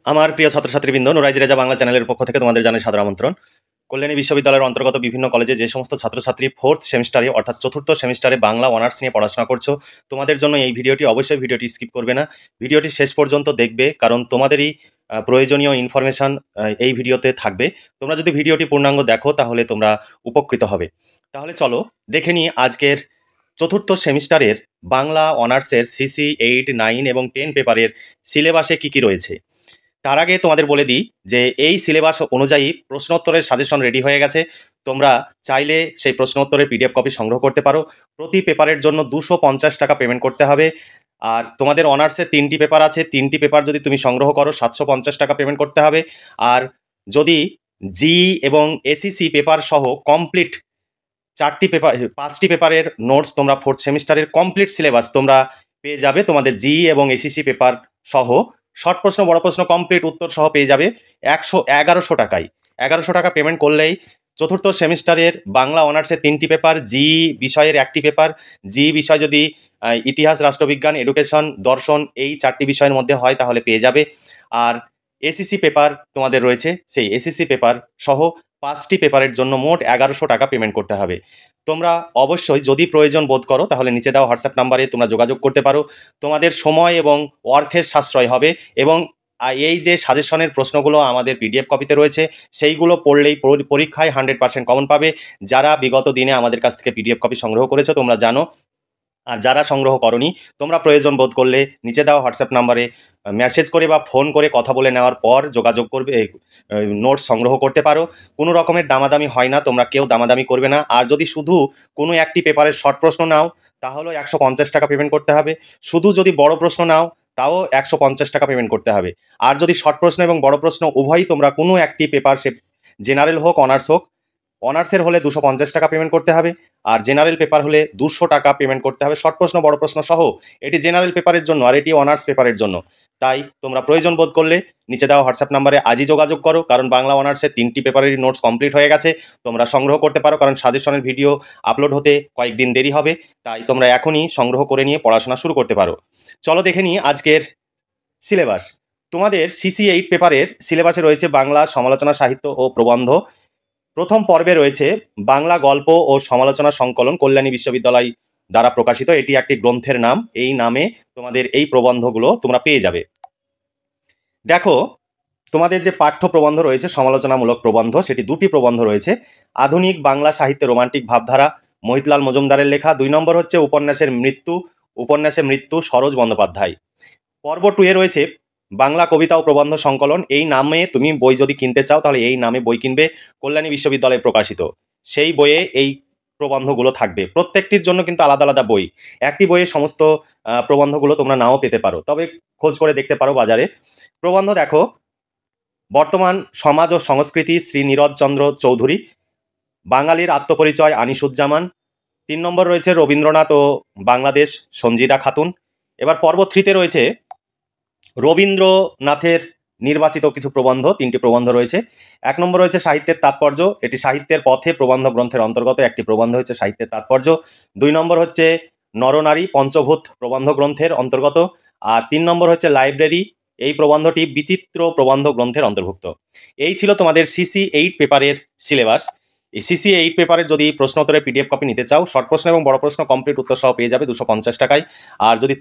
আমার প্রিয় ছাত্রছাত্রীবৃন্দ, নুরাইজ রেজা বাংলা চ্যানেলের পক্ষ থেকে তোমাদের জানাই সাদর আমন্ত্রণ। কল্যাণী বিশ্ববিদ্যালয়ের অন্তর্গত বিভিন্ন কলেজে যে সমস্ত ছাত্রছাত্রী ফোর্থ সেমিস্টারে অর্থাৎ চতুর্থ সেমিস্টারে বাংলা অনার্স নিয়ে পড়াশোনা করছো, তোমাদের জন্য এই ভিডিওটি অবশ্যই ভিডিওটি স্কিপ করবে না, ভিডিওটি শেষ পর্যন্ত দেখবে, কারণ তোমাদেরই প্রয়োজনীয় ইনফরমেশান এই ভিডিওতে থাকবে। তোমরা যদি ভিডিওটি পূর্ণাঙ্গ দেখো তাহলে তোমরা উপকৃত হবে। তাহলে চলো দেখে নিই আজকের চতুর্থ সেমিস্টারের বাংলা অনার্সের সিসি 8, 9 এবং 10 পেপারের সিলেবাসে কী কী রয়েছে। তার আগে তোমাদের বলে দিই যে এই সিলেবাস অনুযায়ী প্রশ্নোত্তরের সাজেশন রেডি হয়ে গেছে। তোমরা চাইলে সেই প্রশ্নোত্তরের পিডিএফ কপি সংগ্রহ করতে পারো। প্রতি পেপারের জন্য 250 টাকা পেমেন্ট করতে হবে। আর তোমাদের অনার্সে 3টি পেপার আছে, 3টি পেপার যদি তুমি সংগ্রহ করো 750 টাকা পেমেন্ট করতে হবে। আর যদি জি এবং এসিসি পেপার সহ কমপ্লিট 5টি পেপারের নোটস তোমরা ফোর্থ সেমিস্টারের কমপ্লিট সিলেবাস তোমরা পেয়ে যাবে তোমাদের জি এবং এসিসি পেপার সহ। শর্ট প্রশ্ন, বড় প্রশ্ন, কমপ্লিট উত্তর সহ পেয়ে যাবে 1100 টাকায়। 1100 টাকা পেমেন্ট করলেই চতুর্থ সেমিস্টারের বাংলা অনার্সের 3টি পেপার, জি বিষয়ের 1টি পেপার, জি বিষয় যদি ইতিহাস, রাষ্ট্রবিজ্ঞান, এডুকেশন, দর্শন এই 4টি বিষয়ের মধ্যে হয় তাহলে পেয়ে যাবে। আর এসিসি পেপার তোমাদের রয়েছে, সেই এসিসি পেপার সহ 5টি পেপারের জন্য মোট 1100 টাকা পেমেন্ট করতে হবে। তোমরা অবশ্যই যদি প্রয়োজন বোধ করো তাহলে নিচে দেওয়া হোয়াটসঅ্যাপ নাম্বারে তোমরা যোগাযোগ করতে পারো। তোমাদের সময় এবং অর্থের সাশ্রয় হবে এবং এই যে সাজেশনের প্রশ্নগুলো আমাদের পিডিএফ কপিতে রয়েছে সেইগুলো পড়লেই পরীক্ষায় 100% কমন পাবে। যারা বিগত দিনে আমাদের কাছ থেকে পিডিএফ কপি সংগ্রহ করেছো তোমরা জানো, আর যারা সংগ্রহ করনি তোমরা প্রয়োজন বোধ করলে নিচে দেওয়া হোয়াটসঅ্যাপ নাম্বারে মেসেজ করে বা ফোন করে কথা বলে নেওয়ার পর যোগাযোগ করবে, নোটস সংগ্রহ করতে পারো। কোনো রকমের দামাদামি হয় না, তোমরা কেউ দামাদামি করবে না। আর যদি শুধু কোনো একটি পেপারের শর্ট প্রশ্ন নাও তাহলেও 150 টাকা পেমেন্ট করতে হবে। শুধু যদি বড় প্রশ্ন নাও তাও 150 টাকা পেমেন্ট করতে হবে। আর যদি শর্ট প্রশ্ন এবং বড় প্রশ্ন উভয়ই তোমরা কোনো একটি পেপার, সে জেনারেল হোক অনার্স হোক, অনার্সের হলে 250 টাকা পেমেন্ট করতে হবে, আর জেনারেল পেপার হলে 200 টাকা পেমেন্ট করতে হবে, শর্ট প্রশ্ন বড় প্রশ্ন সহ। এটি জেনারেল পেপারের জন্য আর এটি অনার্স পেপারের জন্য। তাই তোমরা প্রয়োজন বোধ করলে নিচে দেওয়া হোয়াটসঅ্যাপ নাম্বারে আজই যোগাযোগ করো, কারণ বাংলা অনার্সের 3টি পেপারেরই নোটস কমপ্লিট হয়ে গেছে। তোমরা সংগ্রহ করতে পারো, কারণ সাজেশনের ভিডিও আপলোড হতে কয়েকদিন দেরি হবে। তাই তোমরা এখনই সংগ্রহ করে নিয়ে পড়াশোনা শুরু করতে পারো। চলো দেখে নিই আজকের সিলেবাস। তোমাদের সিসি 8 পেপারের সিলেবাসে রয়েছে বাংলা সমালোচনা, সাহিত্য ও প্রবন্ধ। প্রথম পর্বে রয়েছে বাংলা গল্প ও সমালোচনা সংকলন, কল্যাণী বিশ্ববিদ্যালয় দ্বারা প্রকাশিত। এটি একটি গ্রন্থের নাম, এই নামে তোমাদের এই প্রবন্ধগুলো তোমরা পেয়ে যাবে। দেখো, তোমাদের যে পাঠ্য প্রবন্ধ রয়েছে সমালোচনামূলক প্রবন্ধ, সেটি 2টি প্রবন্ধ রয়েছে। আধুনিক বাংলা সাহিত্যে রোমান্টিক ভাবধারা, মহিতলাল মজুমদারের লেখা। 2 নম্বর হচ্ছে উপন্যাসে মৃত্যু, সরোজ বন্দ্যোপাধ্যায়। পর্ব 2 এ রয়েছে বাংলা কবিতা ও প্রবন্ধ সংকলন। এই নামে তুমি বই যদি কিনতে চাও তাহলে এই নামে বই কিনবে, কল্যাণী বিশ্ববিদ্যালয়ে প্রকাশিত। সেই বইয়ে এই প্রবন্ধগুলো থাকবে। প্রত্যেকটির জন্য কিন্তু আলাদা আলাদা বই। একটি বইয়ে সমস্ত প্রবন্ধগুলো তোমরা নাও পেতে পারো, তবে খোঁজ করে দেখতে পারো বাজারে। প্রবন্ধ দেখো, বর্তমান সমাজ ও সংস্কৃতি, শ্রী নীরজচন্দ্র চৌধুরী। বাঙালির আত্মপরিচয়, আনিসুজ্জামান। 3 নম্বর রয়েছে রবীন্দ্রনাথ ও বাংলাদেশ, সঞ্জিদা খাতুন। এবার পর্ব 3 তে রয়েছে রবীন্দ্রনাথের নির্বাচিত কিছু প্রবন্ধ, 3টি প্রবন্ধ রয়েছে। 1 নম্বর রয়েছে সাহিত্যের তাৎপর্য, এটি সাহিত্যের পথে প্রবন্ধ গ্রন্থের অন্তর্গত একটি প্রবন্ধ হচ্ছে সাহিত্যের তাৎপর্য। 2 নম্বর হচ্ছে নরনারী পঞ্চভূত প্রবন্ধ গ্রন্থের অন্তর্গত। আর 3 নম্বর হচ্ছে লাইব্রেরি, এই প্রবন্ধটি বিচিত্র প্রবন্ধ গ্রন্থের অন্তর্ভুক্ত। এই ছিল তোমাদের সিসি 8 পেপারের সিলেবাস। এই সিসি 8 পেপারের যদি প্রশ্নোত্তরের পিডিএফ কপি নিতে চাও, শর্ট প্রশ্ন এবং বড় প্রশ্ন কমপ্লিট উত্তর সহ পেয়ে যাবে 250 টাকায়। আর যদি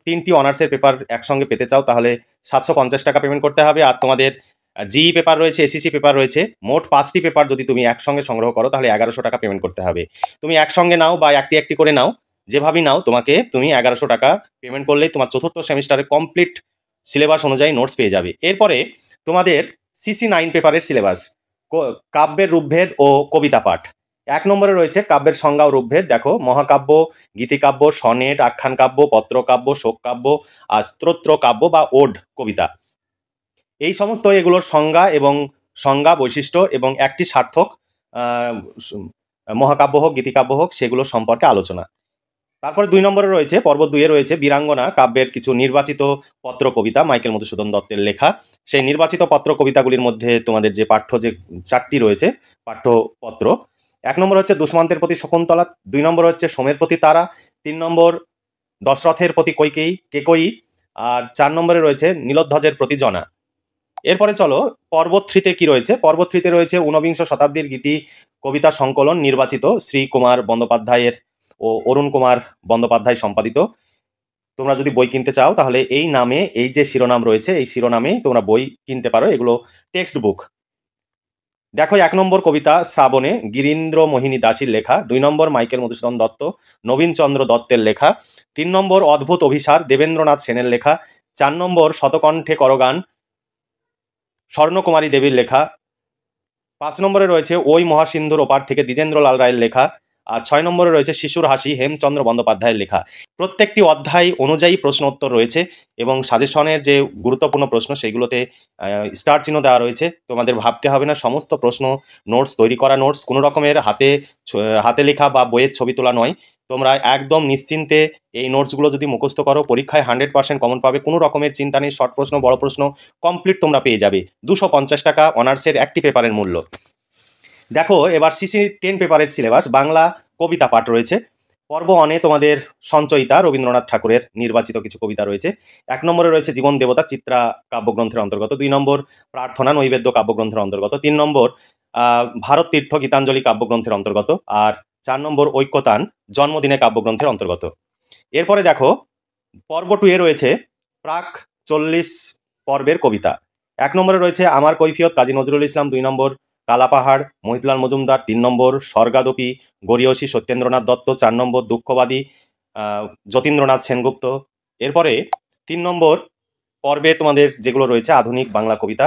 3টি অনার্সের পেপার একসঙ্গে পেতে চাও তাহলে 750 টাকা পেমেন্ট করতে হবে। আর তোমাদের জি পেপার রয়েছে, এসিসি পেপার রয়েছে, মোট 5টি পেপার যদি তুমি একসঙ্গে সংগ্রহ করো তাহলে 1100 টাকা পেমেন্ট করতে হবে। তুমি একসঙ্গে নাও বা একটি একটি করে নাও, যেভাবেই নাও তুমি 1100 টাকা পেমেন্ট করলেই তোমার চতুর্থ সেমিস্টারে কমপ্লিট সিলেবাস অনুযায়ী নোটস পেয়ে যাবে। এরপরে তোমাদের সিসি 9 পেপারের সিলেবাস, কাব্যের রূপভেদ ও কবিতা পাঠ। 1 নম্বরে রয়েছে কাব্যের সংজ্ঞা ও রূপভেদ। দেখো, মহাকাব্য, গীতিকাব্য, সনেট, আখ্যান কাব্য, পত্রকাব্য, শোককাব্য আর স্তোত্র কাব্য বা ওড কবিতা, এই সমস্ত এগুলোর সংজ্ঞা, বৈশিষ্ট্য এবং একটি সার্থক মহাকাব্য হোক, গীতিকাব্য হোক, সেগুলোর সম্পর্কে আলোচনা। তারপরে 2 নম্বরে রয়েছে, পর্ব 2 এ রয়েছে বীরাঙ্গনা কাব্যের কিছু নির্বাচিত পত্র কবিতা, মাইকেল মধুসূদন দত্তের লেখা। সেই নির্বাচিত পত্র কবিতাগুলির মধ্যে তোমাদের যে 4টি রয়েছে পাঠ্যপত্র। 1 নম্বর হচ্ছে দুষ্মন্তের প্রতি শকুন্তলা, 2 নম্বর হচ্ছে সোমের প্রতি তারা, 3 নম্বর দশরথের প্রতি কেকয়ী, আর 4 নম্বরে রয়েছে নীলোধ্বজের প্রতি জনা। এরপরে চলো পর্ব 3-তে কি রয়েছে। পর্ব 3-তে রয়েছে ঊনবিংশ শতাব্দীর গীতি কবিতা সংকলন নির্বাচিত শ্রী কুমার বন্দ্যোপাধ্যায়ের ও অরুণ কুমার বন্দ্যোপাধ্যায় সম্পাদিত। তোমরা যদি বই কিনতে চাও তাহলে এই নামে, এই যে শিরোনাম রয়েছে এই শিরোনামেই তোমরা বই কিনতে পারো, এগুলো টেক্সট বুক। দেখো 1 নম্বর কবিতা শ্রাবণে গিরীন্দ্র মোহিনী দাসীর লেখা, 2 নম্বর মাইকেল মধুসূদন দত্ত নবীনচন্দ্র দত্তের লেখা, 3 নম্বর অদ্ভুত অভিসার দেবেন্দ্রনাথ সেনের লেখা, 4 নম্বর শতকণ্ঠে করগান স্বর্ণকুমারী দেবীর লেখা, 5 নম্বরে রয়েছে ওই মহাসিন্ধুর ওপার থেকে দ্বিজেন্দ্রলাল রায়ের লেখা, আর 6 নম্বরে রয়েছে শিশুর হাসি হেমচন্দ্র বন্দ্যোপাধ্যায়ের লেখা। প্রত্যেকটি অধ্যায় অনুযায়ী প্রশ্ন উত্তর রয়েছে এবং সাজেশনের যে গুরুত্বপূর্ণ প্রশ্ন সেইগুলোতে স্টার চিহ্ন দেওয়া রয়েছে। তোমাদের ভাবতে হবে না, সমস্ত প্রশ্ন নোটস, তৈরি করা নোটস, কোনো রকমের হাতে লেখা বা বইয়ের ছবি তোলা নয়। তোমরা একদম নিশ্চিন্তে এই নোটসগুলো যদি মুখস্থ করো পরীক্ষায় 100% কমন পাবে, কোনো রকমের চিন্তা নেই। শর্ট প্রশ্ন, বড় প্রশ্ন কমপ্লিট তোমরা পেয়ে যাবে। 250 টাকা অনার্সের একটি পেপারের মূল্য। দেখো এবার সিসি 10 পেপারের সিলেবাস। বাংলা কবিতা পাঠ রয়েছে। পর্ব 1-এ তোমাদের সঞ্চয়িতা রবীন্দ্রনাথ ঠাকুরের নির্বাচিত কিছু কবিতা রয়েছে। 1 নম্বরে রয়েছে জীবন দেবতা চিত্রা কাব্যগ্রন্থের অন্তর্গত, 2 নম্বর প্রার্থনা নৈবেদ্য কাব্যগ্রন্থের অন্তর্গত, 3 নম্বর ভারত তীর্থ গীতাঞ্জলি কাব্যগ্রন্থের অন্তর্গত, আর 4 নম্বর ঐক্যতান জন্মদিনে কাব্যগ্রন্থের অন্তর্গত। এরপরে দেখো পর্ব 2-এ রয়েছে প্রাক 40 পর্বের কবিতা। 1 নম্বরে রয়েছে আমার কৈফিয়ত কাজী নজরুল ইসলাম, 2 নম্বর কালাপাহাড় মহিতলাল মজুমদার, 3 নম্বর স্বর্গাদপি গরীয়সী সত্যেন্দ্রনাথ দত্ত, 4 নম্বর দুঃখবাদী যতীন্দ্রনাথ সেনগুপ্ত। এরপরে 3 নম্বর পর্বে তোমাদের যেগুলো রয়েছে আধুনিক বাংলা কবিতা।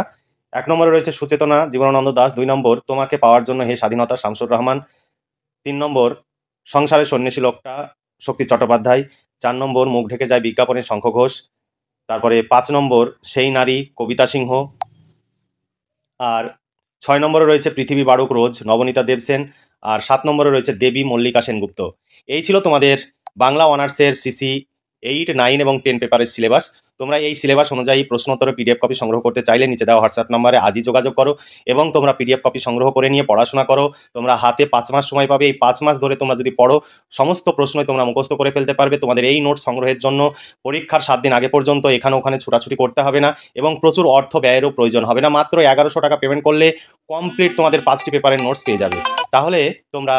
1 নম্বরে রয়েছে সুচেতনা জীবনানন্দ দাশ, 2 নম্বর তোমাকে পাওয়ার জন্য হে স্বাধীনতা শামসুর রহমান, 3 নম্বর সংসারের সন্ন্যাসী লোকটা শক্তি চট্টোপাধ্যায়, 4 নম্বর মুখ ঢেকে যায় বিজ্ঞাপনে শঙ্খ ঘোষ, তারপরে 5 নম্বর সেই নারী কবিতা সিংহ, আর 6 নম্বরে রয়েছে পৃথিবী বাড়ুক রোজ নবনীতা দেবসেন, আর 7 নম্বরে রয়েছে দেবী মল্লিকা সেনগুপ্ত। এই ছিল তোমাদের বাংলা অনার্সের সিসি 8, 9 এবং 10 পেপারের সিলেবাস। তোমরা এই সিলেবাস অনুযায়ী প্রশ্নোত্তর পিডিএফ কপি সংগ্রহ করতে চাইলে নিচে দেওয়া হোয়াটসঅ্যাপ নম্বরে আজই যোগাযোগ করো এবং তোমরা পিডিএফ কপি সংগ্রহ করে নিয়ে পড়াশোনা করো। তোমরা হাতে 5 মাস সময় পাবে। এই 5 মাস ধরে তোমরা যদি পড়ো সমস্ত প্রশ্নই তোমরা মুখস্থ করে ফেলতে পারবে। তোমাদের এই নোট সংগ্রহের জন্য পরীক্ষার 7 দিন আগে পর্যন্ত এখানে ওখানে ছুটাছুটি করতে হবে না এবং প্রচুর অর্থ ব্যয়েরও প্রয়োজন হবে না। মাত্র 1100 টাকা পেমেন্ট করলে কমপ্লিট তোমাদের 5টি পেপারের নোটস পেয়ে যাবে। তাহলে তোমরা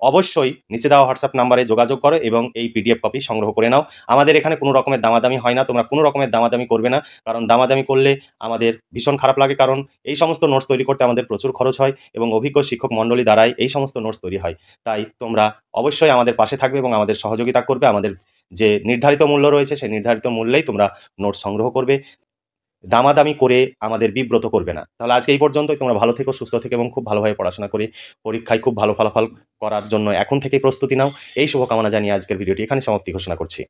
অবশ্যই নিচে দেওয়া হোয়াটসঅ্যাপ নাম্বারে যোগাযোগ করো এবং এই পিডিএফ কপি সংগ্রহ করে নাও। আমাদের এখানে কোনো রকমের দামাদামি হয় না, তোমরা কোনো রকমের দামাদামি করবে না, কারণ দামাদামি করলে আমাদের ভীষণ খারাপ লাগে। কারণ এই সমস্ত নোটস তৈরি করতে আমাদের প্রচুর খরচ হয় এবং অভিজ্ঞ শিক্ষক মণ্ডলী দ্বারাই এই সমস্ত নোটস তৈরি হয়। তাই তোমরা অবশ্যই আমাদের পাশে থাকবে এবং আমাদের সহযোগিতা করবে। আমাদের যে নির্ধারিত মূল্য রয়েছে সেই নির্ধারিত মূল্যেই তোমরা নোটস সংগ্রহ করবে, দামাদামি করে আমাদের বিব্রত করবে না। তাহলে আজকে এই পর্যন্তই। তোমরা ভালো থেকো, সুস্থ থেকো এবং খুব ভালোভাবে পড়াশোনা করে পরীক্ষায় খুব ভালো ফলাফল করার জন্য এখন থেকেই প্রস্তুতি নাও। এই শুভকামনা জানিয়ে আজকের ভিডিওটি এখানে সমাপ্তি ঘোষণা করছি।